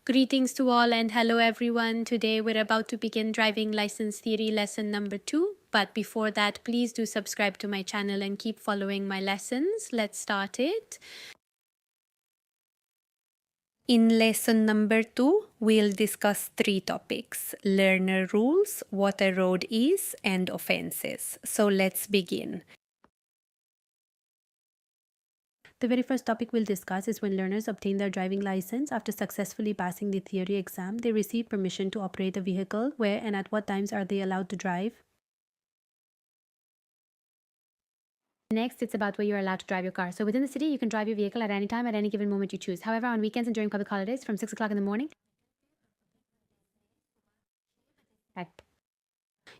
Greetings to all and hello everyone. Today we're about to begin driving license theory lesson number 2. But before that, please do subscribe to my channel and keep following my lessons. Let's start it. In lesson number 2, we'll discuss 3 topics: learner rules, what a road is, and offenses. So let's begin. The very first topic we'll discuss is when learners obtain their driving license. After successfully passing the theory exam, they receive permission to operate a vehicle. Where and at what times are they allowed to drive? Next, it's about where you're allowed to drive your car. So within the city, you can drive your vehicle at any time, at any given moment you choose. However, on weekends and during public holidays from 6 o'clock in the morning,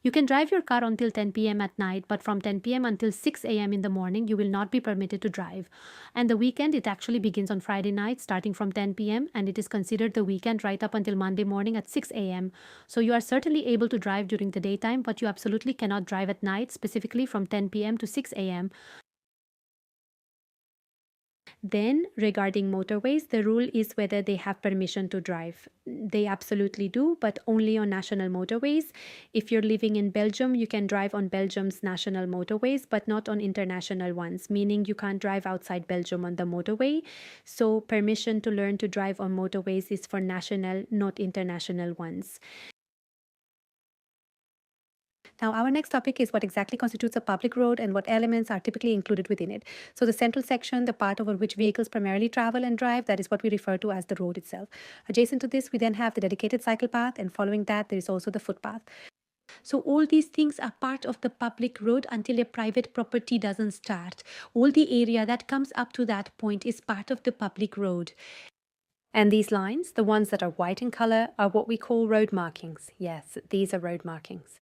you can drive your car until 10 p.m. at night, but from 10 p.m. until 6 a.m. in the morning, you will not be permitted to drive. And the weekend, it actually begins on Friday night, starting from 10 p.m., and it is considered the weekend right up until Monday morning at 6 a.m. So you are certainly able to drive during the daytime, but you absolutely cannot drive at night, specifically from 10 p.m. to 6 a.m. Then, regarding motorways, the rule is whether they have permission to drive. They absolutely do, but only on national motorways. If you're living in Belgium, you can drive on Belgium's national motorways, but not on international ones, meaning you can't drive outside Belgium on the motorway. So, permission to learn to drive on motorways is for national, not international ones. Now, our next topic is what exactly constitutes a public road and what elements are typically included within it. So the central section, the part over which vehicles primarily travel and drive, that is what we refer to as the road itself. Adjacent to this, we then have the dedicated cycle path, and following that, there is also the footpath. So all these things are part of the public road until a private property doesn't start. All the area that comes up to that point is part of the public road. And these lines, the ones that are white in color, are what we call road markings. Yes, these are road markings.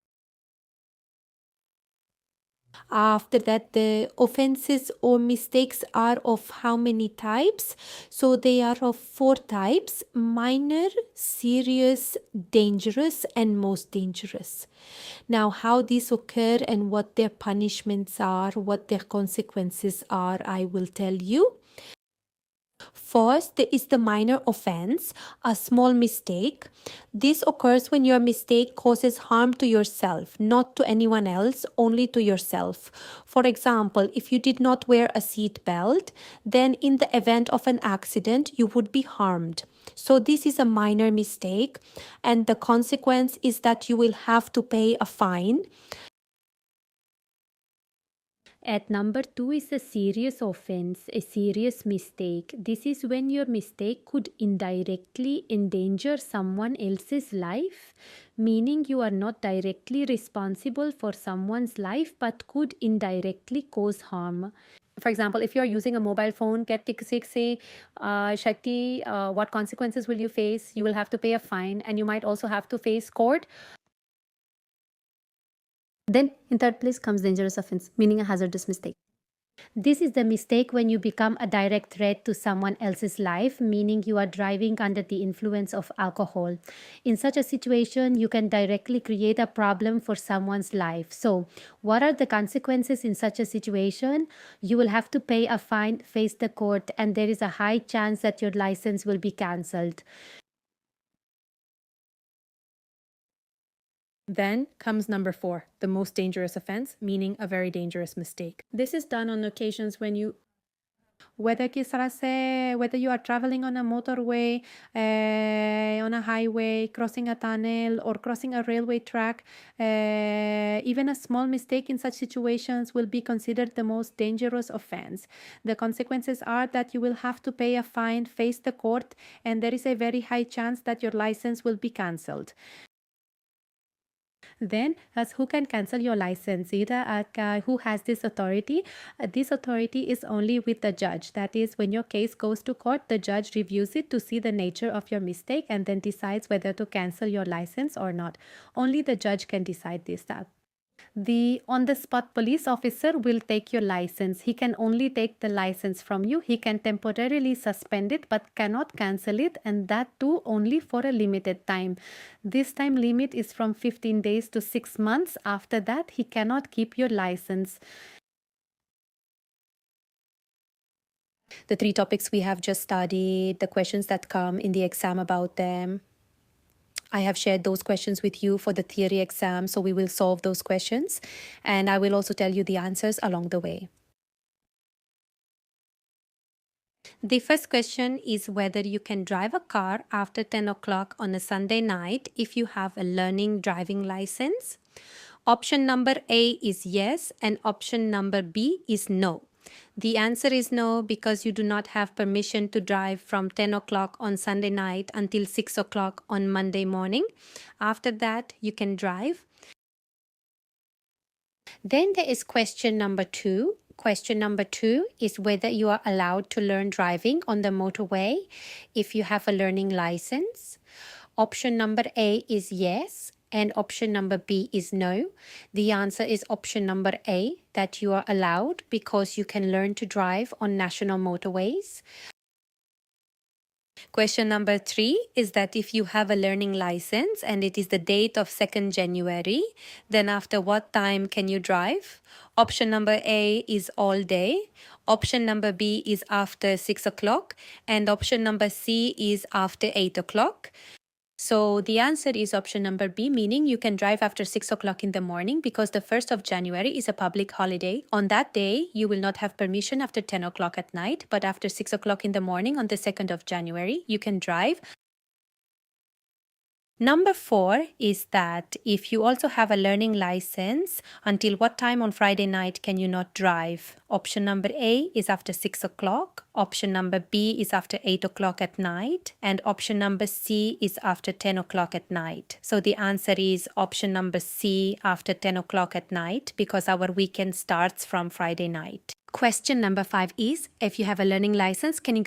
After that, the offenses or mistakes are of how many types? So they are of 4 types: minor, serious, dangerous, and most dangerous. Now, how these occur and what their punishments are, what their consequences are, I will tell you. First is the minor offense, a small mistake. This occurs when your mistake causes harm to yourself, not to anyone else, only to yourself. For example, if you did not wear a seat belt, then in the event of an accident, you would be harmed. So this is a minor mistake, and the consequence is that you will have to pay a fine. At number 2 is a serious offense, a serious mistake. This is when your mistake could indirectly endanger someone else's life, meaning you are not directly responsible for someone's life but could indirectly cause harm. For example, if you're using a mobile phone, Shakti, what consequences will you face? You will have to pay a fine, and you might also have to face court. Then, in third place comes dangerous offense, meaning a hazardous mistake. This is the mistake when you become a direct threat to someone else's life, meaning you are driving under the influence of alcohol. In such a situation, you can directly create a problem for someone's life. So, what are the consequences in such a situation? You will have to pay a fine, face the court, and there is a high chance that your license will be cancelled. Then comes number 4, the most dangerous offense, meaning a very dangerous mistake. This is done on occasions when you whether you are traveling on a motorway, on a highway, crossing a tunnel, or crossing a railway track. Even a small mistake in such situations will be considered the most dangerous offense. The consequences are that you will have to pay a fine, face the court, and there is a very high chance that your license will be cancelled. Then, as who can cancel your license? Either who has this authority? This authority is only with the judge. That is, when your case goes to court, the judge reviews it to see the nature of your mistake and then decides whether to cancel your license or not. Only the judge can decide this. The on-the-spot police officer will take your license. He can only take the license from you. He can temporarily suspend it but cannot cancel it, and that too only for a limited time. This time limit is from 15 days to 6 months. After that, he cannot keep your license. the 3 topics we have just studied, the questions that come in the exam about them. I have shared those questions with you for the theory exam, so we will solve those questions, and I will also tell you the answers along the way. The first question is whether you can drive a car after 10 o'clock on a Sunday night if you have a learning driving license. Option number A is yes, and option number B is no. The answer is no because you do not have permission to drive from 10 o'clock on Sunday night until 6 o'clock on Monday morning. After that, you can drive. Then there is question number 2. Question number 2 is whether you are allowed to learn driving on the motorway if you have a learning license. Option number A is yes, and option number B is no. The answer is option number A, that you are allowed because you can learn to drive on national motorways. Question number 3 is that if you have a learning license and it is the date of 2nd January, then after what time can you drive? Option number A is all day. Option number B is after 6 o'clock. And option number C is after 8 o'clock. So the answer is option number B, meaning you can drive after 6 o'clock in the morning because the 1st of January is a public holiday. On that day, you will not have permission after 10 o'clock at night, but after 6 o'clock in the morning on the 2nd of January, you can drive. Number 4 is that if you also have a learning license, until what time on Friday night can you not drive? Option number A is after 6 o'clock. Option number B is after 8 o'clock at night. And option number C is after 10 o'clock at night. So the answer is option number C, after 10 o'clock at night, because our weekend starts from Friday night. Question number 5 is, if you have a learning license, can you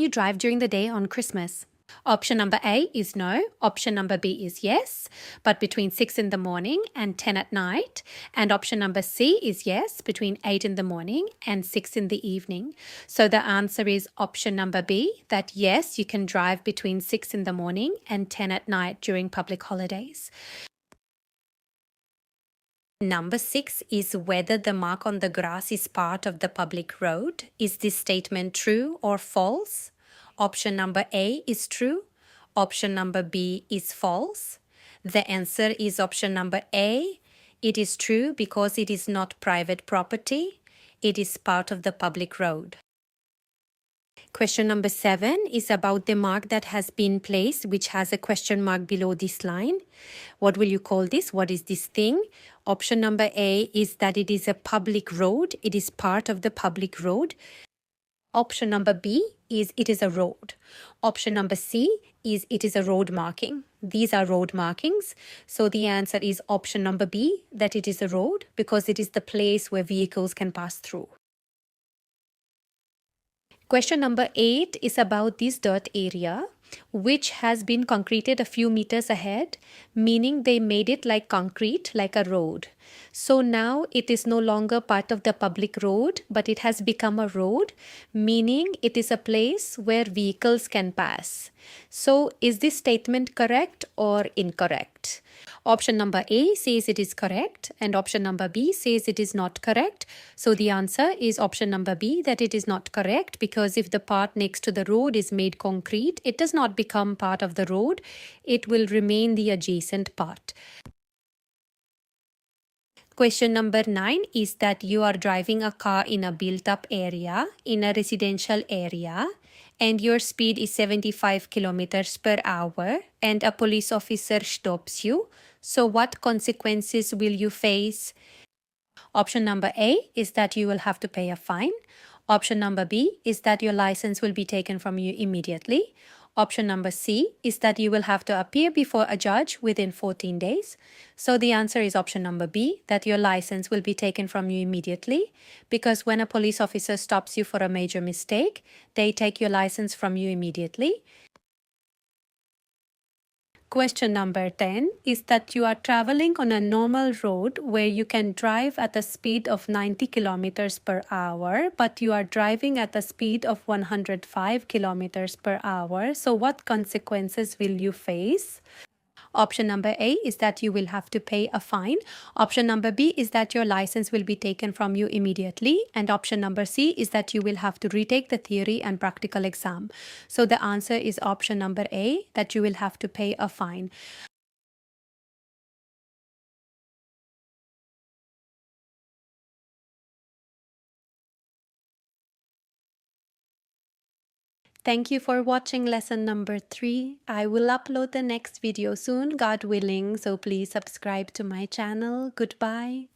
drive during the day on Christmas? Option number A is no. Option number B is yes, but between 6 in the morning and 10 at night. And option number C is yes, between 8 in the morning and 6 in the evening. So the answer is option number B, that yes, you can drive between 6 in the morning and 10 at night during public holidays. Number 6 is whether the mark on the grass is part of the public road. Is this statement true or false? Option number A is true. Option number B is false. The answer is option number A. It is true because it is not private property. It is part of the public road. Question number 7 is about the mark that has been placed, which has a question mark below this line. What will you call this? What is this thing? Option number A is that it is a public road. It is part of the public road. Option number B is it is a road. Option number C is it is a road marking. These are road markings. So the answer is option number B, that it is a road because it is the place where vehicles can pass through. Question number 8 is about this dirt area, which has been concreted a few meters ahead, meaning they made it like concrete, like a road. So now it is no longer part of the public road, but it has become a road, meaning it is a place where vehicles can pass. So is this statement correct or incorrect? Option number A says it is correct and option number B says it is not correct. So the answer is option number B, that it is not correct, because if the part next to the road is made concrete, it does not become part of the road. It will remain the adjacent part. Question number 9 is that you are driving a car in a built-up area, in a residential area, and your speed is 75 kilometers per hour, and a police officer stops you. So what consequences will you face? Option number A is that you will have to pay a fine. Option number B is that your license will be taken from you immediately. Option number C is that you will have to appear before a judge within 14 days. So the answer is option number B, that your license will be taken from you immediately, because when a police officer stops you for a major mistake, they take your license from you immediately. Question number 10 is that you are traveling on a normal road where you can drive at a speed of 90 kilometers per hour, but you are driving at a speed of 105 kilometers per hour. So what consequences will you face? Option number A is that you will have to pay a fine. Option number B is that your license will be taken from you immediately. And option number C is that you will have to retake the theory and practical exam. So the answer is option number A, that you will have to pay a fine. Thank you for watching lesson number 3. I will upload the next video soon, God willing, so please subscribe to my channel. Goodbye.